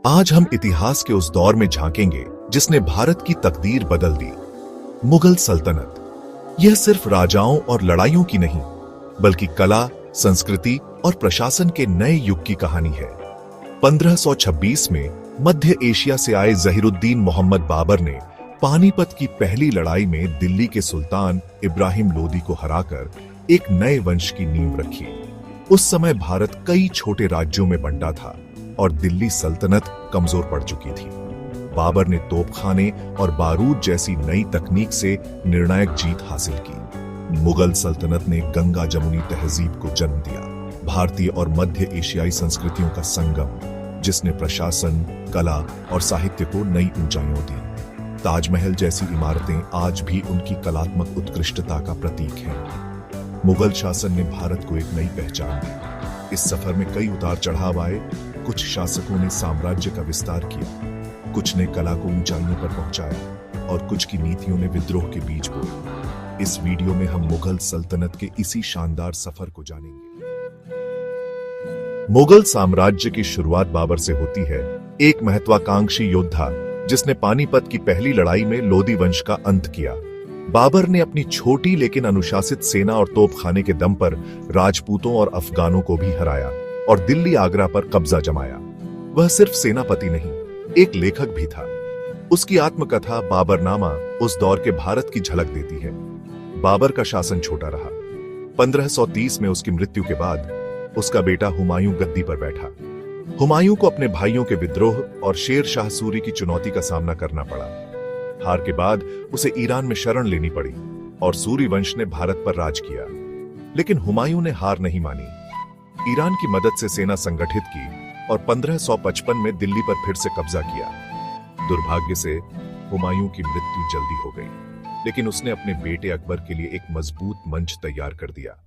आज हम इतिहास के उस दौर में झांकेंगे जिसने भारत की तकदीर बदल दी। मुगल सल्तनत। यह सिर्फ राजाओं और लड़ाइयों की नहीं, बल्कि कला, संस्कृति और प्रशासन के नए युग की कहानी है। 1526 में मध्य एशिया से आए जहीरुद्दीन मोहम्मद बाबर ने पानीपत की पहली लड़ाई में दिल्ली के सुल्तान इब्राहिम लोदी को हराकर एक नए वंश की नींव रखी। उस समय भारत कई छोटे राज्यों में बंटा था और दिल्ली सल्तनत कमजोर पड़ चुकी थी। बाबर ने तोपखाने और बारूद जैसी नई तकनीक से निर्णायक जीत हासिल की। मुगल सल्तनत ने गंगा जमुनी तहजीब को जन्म दिया, भारतीय और मध्य एशियाई संस्कृतियों का संगम, जिसने प्रशासन, कला और साहित्य को नई ऊंचाइयों दी। ताजमहल जैसी इमारतें आज भी उनकी कलात्मक उत्कृष्टता का प्रतीक हैं। मुगल शासन ने भारत को एक नई पहचान दी। इस सफर में कई उतार चढ़ाव आए। कुछ शासकों ने साम्राज्य का विस्तार किया, कुछ ने कला को ऊंचाइयों पर पहुंचाया और कुछ की नीतियों ने विद्रोह के बीज बोए। इस वीडियो में हम मुगल सल्तनत के इसी शानदार सफर को जानेंगे। मुगल साम्राज्य की शुरुआत बाबर से होती है, एक महत्वाकांक्षी योद्धा जिसने पानीपत की पहली लड़ाई में लोदी वंश का अंत किया। बाबर ने अपनी छोटी लेकिन अनुशासित सेना और तोपखाने के दम पर राजपूतों और अफगानों को भी हराया और दिल्ली आगरा पर कब्जा जमाया। वह सिर्फ सेनापति नहीं, एक लेखक भी था। उसकी आत्मकथा बाबरनामा उस दौर के भारत की झलक देती है। बाबर का शासन छोटा रहा। 1530 में उसकी मृत्यु के बाद उसका बेटा हुमायूं गद्दी पर बैठा। हुमायूं को अपने भाइयों के विद्रोह और शेर शाह सूरी की चुनौती का सामना करना पड़ा। हार के बाद उसे ईरान में शरण लेनी पड़ी और सूरी वंश ने भारत पर राज किया। लेकिन हुमायूं ने हार नहीं मानी। ईरान की मदद से सेना संगठित की और 1555 में दिल्ली पर फिर से कब्जा किया। दुर्भाग्य से हुमायूं की मृत्यु जल्दी हो गई, लेकिन उसने अपने बेटे अकबर के लिए एक मजबूत मंच तैयार कर दिया।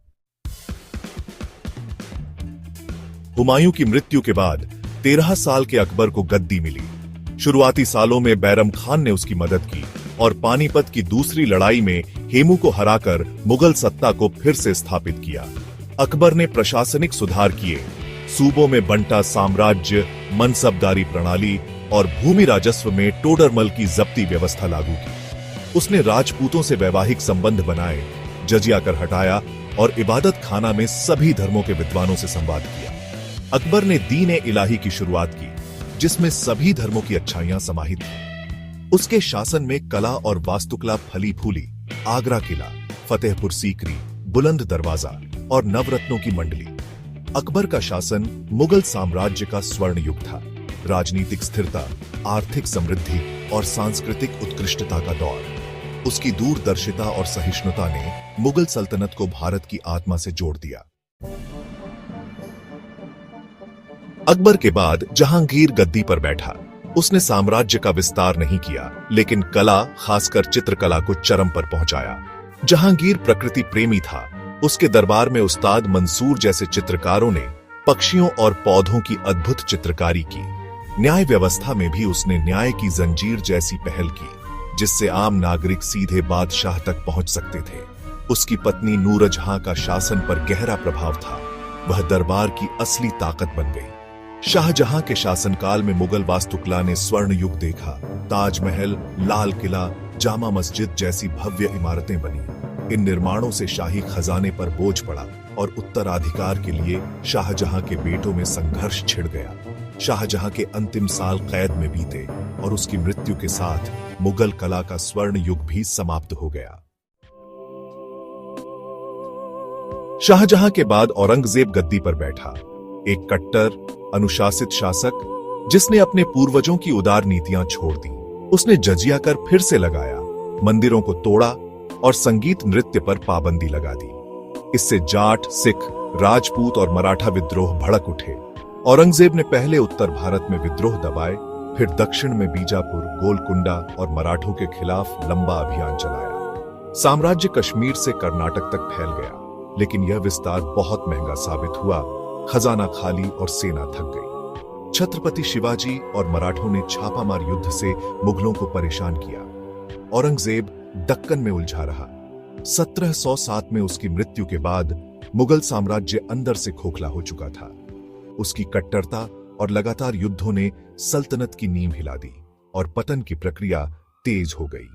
हुमायूं की मृत्यु के बाद 13 साल के अकबर को गद्दी मिली। शुरुआती सालों में बैरम खान ने उसकी मदद की और पानीपत की दूसरी लड़ाई में हेमू को हराकर मुगल सत्ता को फिर से स्थापित किया। अकबर ने प्रशासनिक सुधार किए, सूबों में बंटा साम्राज्य, मनसबदारी प्रणाली और भूमि राजस्व में टोडरमल की जब्ती व्यवस्था लागू की। उसने राजपूतों से वैवाहिक संबंध बनाए, जजिया कर हटाया और इबादत खाना में सभी धर्मों के विद्वानों से संवाद किया। अकबर ने दीन इलाही की शुरुआत की, जिसमें सभी धर्मों की अच्छाइयां समाहित थीं। उसके शासन में कला और वास्तुकला फली फूली। आगरा किला, फतेहपुर सीकरी, बुलंद दरवाजा और नवरत्नों की मंडली। अकबर का शासन मुगल साम्राज्य का स्वर्ण युग था। राजनीतिक स्थिरता, आर्थिक समृद्धि और सांस्कृतिक उत्कृष्टता का दौर। उसकी दूरदर्शिता और सहिष्णुता ने मुगल सल्तनत को भारत की आत्मा से जोड़ दिया। अकबर के बाद जहांगीर गद्दी पर बैठा। उसने साम्राज्य का विस्तार नहीं किया, लेकिन कला, खासकर चित्रकला को चरम पर पहुंचाया। जहांगीर प्रकृति प्रेमी था। उसके दरबार में उस्ताद मंसूर जैसे चित्रकारों ने पक्षियों और पौधों की अद्भुत चित्रकारी की। न्याय व्यवस्था में भी उसने न्याय की जंजीर जैसी पहल की, जिससे आम नागरिक सीधे बादशाह तक पहुंच सकते थे। उसकी पत्नी नूरजहां का शासन पर गहरा प्रभाव था। वह दरबार की असली ताकत बन गई। शाहजहां के शासनकाल में मुगल वास्तुकला ने स्वर्ण युग देखा। ताजमहल, लाल किला, जामा मस्जिद जैसी भव्य इमारतें बनी। इन निर्माणों से शाही खजाने पर बोझ पड़ा और उत्तराधिकार के लिए शाहजहां के बेटों में संघर्ष छिड़ गया। शाहजहां के अंतिम साल कैद में बीते और उसकी मृत्यु के साथ मुगल कला का स्वर्ण युग भी समाप्त हो गया। शाहजहां के बाद औरंगजेब गद्दी पर बैठा, एक कट्टर, अनुशासित शासक जिसने अपने पूर्वजों की उदार नीतियां छोड़ दी। उसने जजिया कर फिर से लगाया, मंदिरों को तोड़ा और संगीत नृत्य पर पाबंदी लगा दी। इससे जाट, सिख, राजपूत और मराठा विद्रोह भड़क उठे। औरंगजेब ने पहले उत्तर भारत में विद्रोह दबाए, फिर दक्षिण में बीजापुर, गोलकुंडा और मराठों के खिलाफ लंबा अभियान चलाया। साम्राज्य कश्मीर से कर्नाटक तक फैल गया, लेकिन यह विस्तार बहुत महंगा साबित हुआ। खजाना खाली और सेना थक गई। छत्रपति शिवाजी और मराठों ने छापामार युद्ध से मुगलों को परेशान किया। औरंगजेब दक्कन में उलझा रहा। 1707 में उसकी मृत्यु के बाद मुगल साम्राज्य अंदर से खोखला हो चुका था। उसकी कट्टरता और लगातार युद्धों ने सल्तनत की नींव हिला दी और पतन की प्रक्रिया तेज हो गई।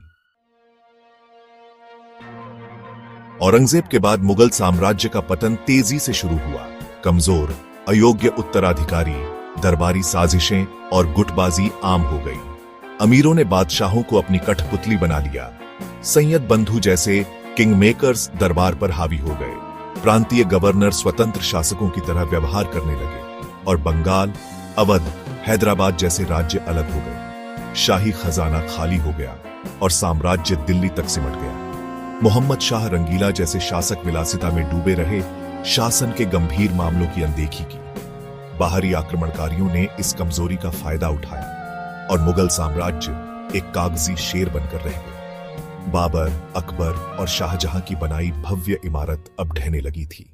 औरंगजेब के बाद मुगल साम्राज्य का पतन तेजी से शुरू हुआ। कमजोर, अयोग्य उत्तराधिकारी, दरबारी साजिशें और गुटबाजी आम हो गई। अमीरों ने बादशाहों को अपनी कठपुतली बना लिया। सैयद बंधु जैसे किंग मेकर्स दरबार पर हावी हो गए। प्रांतीय गवर्नर स्वतंत्र शासकों की तरह व्यवहार करने लगे और बंगाल, अवध, हैदराबाद जैसे राज्य अलग हो गए। शाही खजाना खाली हो गया और साम्राज्य दिल्ली तक सिमट गया। मोहम्मद शाह रंगीला जैसे शासक विलासिता में डूबे रहे, शासन के गंभीर मामलों की अनदेखी की। बाहरी आक्रमणकारियों ने इस कमजोरी का फायदा उठाया और मुगल साम्राज्य एक कागजी शेर बनकर रह गया। बाबर, अकबर और शाहजहां की बनाई भव्य इमारत अब ढहने लगी थी।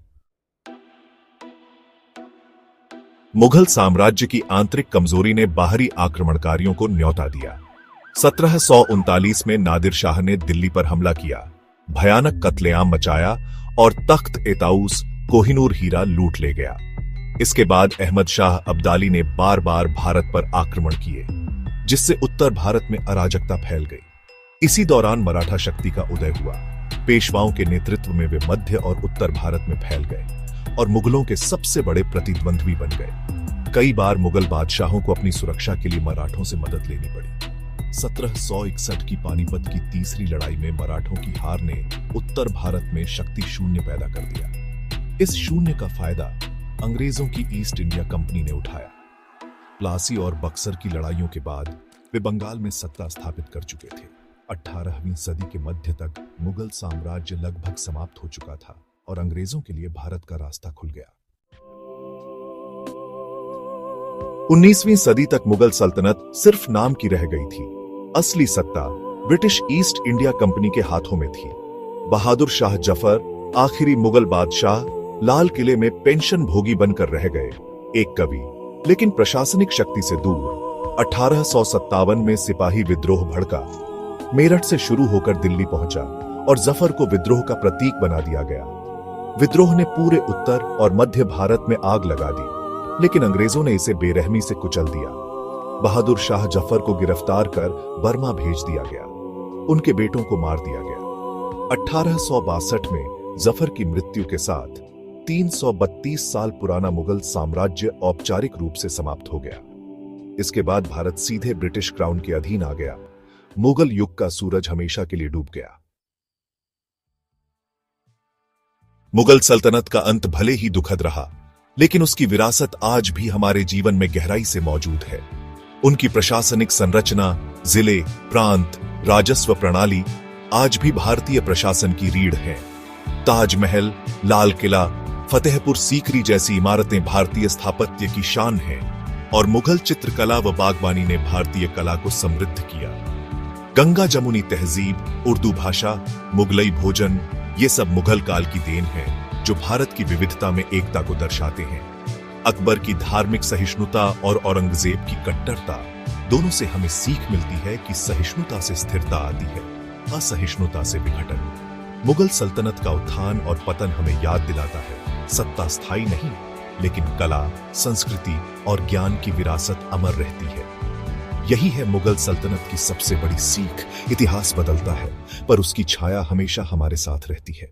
मुगल साम्राज्य की आंतरिक कमजोरी ने बाहरी आक्रमणकारियों को न्योता दिया। 1739 में नादिर शाह ने दिल्ली पर हमला किया, भयानक कत्लेआम मचाया और तख्त एताउस, कोहिनूर हीरा लूट ले गया। इसके बाद अहमद शाह अब्दाली ने बार बार भारत पर आक्रमण किए, जिससे उत्तर भारत में अराजकता फैल गई। इसी दौरान मराठा शक्ति का उदय हुआ। पेशवाओं के नेतृत्व में वे मध्य और उत्तर भारत में फैल गए और मुगलों के सबसे बड़े प्रतिद्वंद्वी बन गए। कई बार मुगल बादशाहों को अपनी सुरक्षा के लिए मराठों से मदद लेनी पड़ी। 1761 की पानीपत की तीसरी लड़ाई में मराठों की हार ने उत्तर भारत में शक्ति शून्य पैदा कर दिया। इस शून्य का फायदा अंग्रेजों की ईस्ट इंडिया कंपनी ने उठाया। प्लासी और बक्सर की लड़ाइयों के बाद वे बंगाल में सत्ता स्थापित कर चुके थे। 18वीं सदी के मध्य तक मुगल साम्राज्य लगभग समाप्त हो चुका था और अंग्रेजों के लिए भारत का रास्ता खुल गया। 19वीं सदी तक मुगल सल्तनत सिर्फ नाम की रह गई थी। असली सत्ता ब्रिटिश ईस्ट इंडिया कंपनी के हाथों में थी। बहादुर शाह जफर, आखिरी मुगल बादशाह, लाल किले में पेंशन भोगी बनकर रह गए, एक कवि, लेकिन प्रशासनिक शक्ति से दूर। 1857 में सिपाही विद्रोह भड़का, मेरठ से शुरू होकर दिल्ली पहुंचा और जफर को विद्रोह का प्रतीक बना दिया गया। विद्रोह ने पूरे उत्तर और मध्य भारत में आग लगा दी, लेकिन अंग्रेजों ने इसे बेरहमी से कुचल दिया। बहादुर शाह जफर को गिरफ्तार कर बर्मा भेज दिया गया। उनके बेटों को मार दिया गया। 1862 में जफर की मृत्यु के साथ 332 साल पुराना मुगल साम्राज्य औपचारिक रूप से समाप्त हो गया। इसके बाद भारत सीधे ब्रिटिश क्राउन के अधीन आ गया। मुगल युग का सूरज हमेशा के लिए डूब गया। मुगल सल्तनत का अंत भले ही दुखद रहा, लेकिन उसकी विरासत आज भी हमारे जीवन में गहराई से मौजूद है। उनकी प्रशासनिक संरचना, जिले, प्रांत, राजस्व प्रणाली आज भी भारतीय प्रशासन की रीढ़ है। ताजमहल, लाल किला, फतेहपुर सीकरी जैसी इमारतें भारतीय स्थापत्य की शान हैं और मुगल चित्रकला व बागवानी ने भारतीय कला को समृद्ध किया। गंगा जमुनी तहजीब, उर्दू भाषा, मुगलई भोजन, ये सब मुगल काल की देन है जो भारत की विविधता में एकता को दर्शाते हैं। अकबर की धार्मिक सहिष्णुता और औरंगजेब की कट्टरता, दोनों से हमें सीख मिलती है कि सहिष्णुता से स्थिरता आती है, असहिष्णुता से विघटन। मुगल सल्तनत का उत्थान और पतन हमें याद दिलाता है, सत्ता स्थायी नहीं, लेकिन कला, संस्कृति और ज्ञान की विरासत अमर रहती है। यही है मुगल सल्तनत की सबसे बड़ी सीख। इतिहास बदलता है, पर उसकी छाया हमेशा हमारे साथ रहती है।